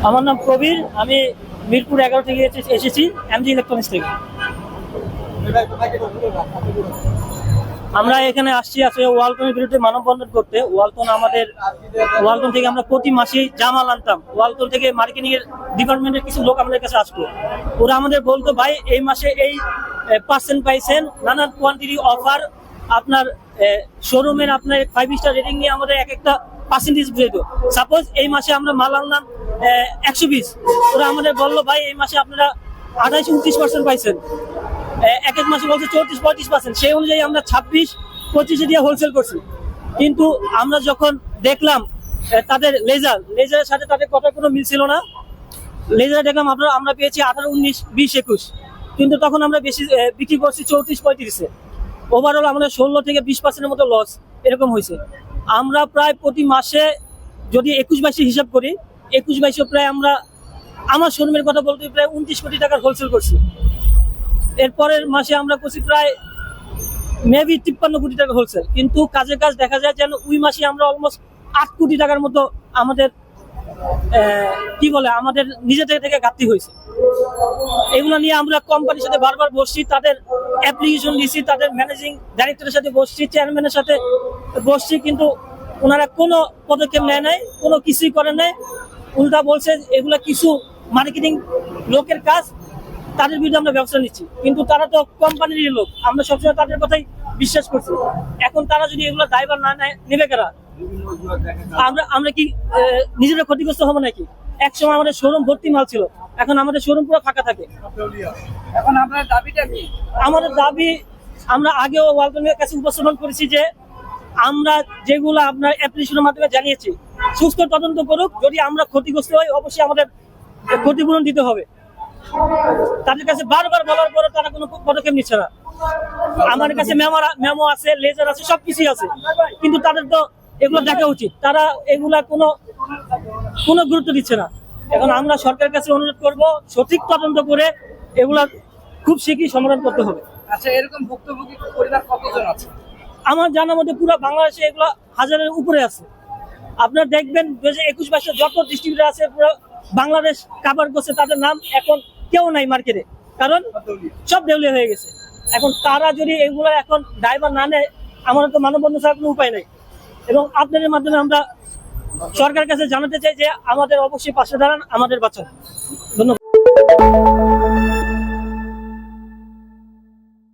আমার নাম প্রবীর, আমি মিরপুর 11 থেকে এসেছি এমজি ইলেকট্রনিক্স থেকে। আমরা এখানে আসছি আসলে ওয়ালটনের বিরুদ্ধে মানববন্ধন করতে। ওয়ালটন থেকে আমরা প্রতি মাসে জামাল আনতাম। ওয়ালটন থেকে মার্কেটিং এর ডিপার্টমেন্টের কিছু লোক আমাদের কাছে আসতো, ওরা আমাদের বলতো ভাই এই মাসে এই পার্সেন্ট পাইছেন, নানান কোয়ান্টিটি অফার, আপনার শোরুমের আপনার 5 স্টার রেটিং নিয়ে আমাদের এক একটা পার্সেন্টেজ বুঝে দিত। সাপোজ এই মাসে আমরা মাল আনলাম 120, ওরা আমাদের বললো ভাই এই মাসে আপনারা 28-29% পাইছেন, এক এক মাসে বলছে 34-35%। সেই অনুযায়ী আমরা 26-25 দিয়ে হোলসেল করছি। কিন্তু আমরা যখন দেখলাম তাদের লেজারের সাথে তাদের কথা কোনো মিল ছিল না। লেজারে দেখলাম আমরা পেয়েছি 18-19-20-21, কিন্তু তখন আমরা বেশি বিক্রি করছি 34-35-এ। ওভারঅল আমাদের 16-20% মতো লস এরকম হয়েছে। আমরা প্রায় প্রতি মাসে যদি 21-22 হিসাব করি, 21-22 প্রায় আমরা আমার শোরুমের কথা বলতে প্রায় 29 কোটি টাকার হোলসেল করছি। এরপরের মাসে আমরা করছি প্রায় মেবি 53 কোটি টাকা হোলসেল, কিন্তু কাজের কাজ দেখা যায় যেন ওই মাসে আমরা অলমোস্ট 8 কোটি টাকার মতো আমাদের আমাদের নিজেদের থেকে ঘাটতি হয়েছে। এগুলো নিয়ে আমরা কোম্পানির সাথে বারবার বসছি, তাদের অ্যাপ্লিকেশন দিচ্ছি, তাদের ম্যানেজিং ডাইরেক্টরের সাথে বসছি, চেয়ারম্যানের সাথে বসছি, কিন্তু ওনারা কোনো পদক্ষেপ নেয় নাই, কোনো কিছুই করে নাই। উল্টা বলছে এগুলা কিছু মার্কেটিং লোকের কাজ, তাদের বিরুদ্ধে আমরা ব্যবস্থা নিচ্ছি। কিন্তু তারা তো কোম্পানির লোক, আমরা সবসময় তাদের কথাই বিশ্বাস করছি। এখন তারা যদি এগুলো দায়ভার না নেবে কারা? আমরা কি নিজেরা ক্ষতিগ্রস্ত হবো নাকি? এক সময় আমাদের শোরুম ভর্তি মাল ছিল, এখন আমাদের শোরুম পুরো ফাঁকা থাকে। এখন আপনার দাবিটা কি? আমাদের দাবি আমরা আগেও ওয়ালটনের কাছে উপস্থাপন করেছি যে আমরা যেগুলো আপনার অ্যাপ্লিকেশনের মাধ্যমে জানিয়েছি, সুস্থ তদন্ত করুক, যদি আমরা ক্ষতিগ্রস্ত হই অবশ্যই আমাদের ক্ষতিপূরণ দিতে হবে। তাদের কাছে বারবার বলার পরে তারা কোনো পদক্ষেপ নিচ্ছে না। আমার কাছে মেমো আছে, লেজার আছে, সবকিছুই আছে, কিন্তু তাদের তো এগুলো দেখা উচিত, তারা এগুলা কোনো গুরুত্ব দিচ্ছে না। এখন আমরা সরকারের কাছে অনুরোধ করব সঠিক তদন্ত করে এগুলা খুব শীঘ্রই সমাধান করতে হবে। আচ্ছা, এরকম ভুক্তভোগী পরিবার কতজন আছে? আমার জানার মধ্যে পুরো বাংলাদেশে এগুলো 1000-এর উপরে আছে। আপনারা দেখবেন 2021-22 যত ডিস্ট্রিবিউটর আছে পুরো বাংলাদেশ কাভার করছে, তাদের নাম এখন কেউ নাই মার্কেটে, কারণ সব দেউলিয়া হয়ে গেছে। এখন তারা যদি এগুলো এখন ড্রাইভার না নেয়, আমাদের তো মানববন্ধন ছাড়া কোনো উপায় নেই। এবং আপনাদের মাধ্যমে আমরা সরকারের কাছে জানাতে চাই যে আমাদের অবশ্যই পাশে দাঁড়ান, আমাদের বাঁচান। ধন্যবাদ।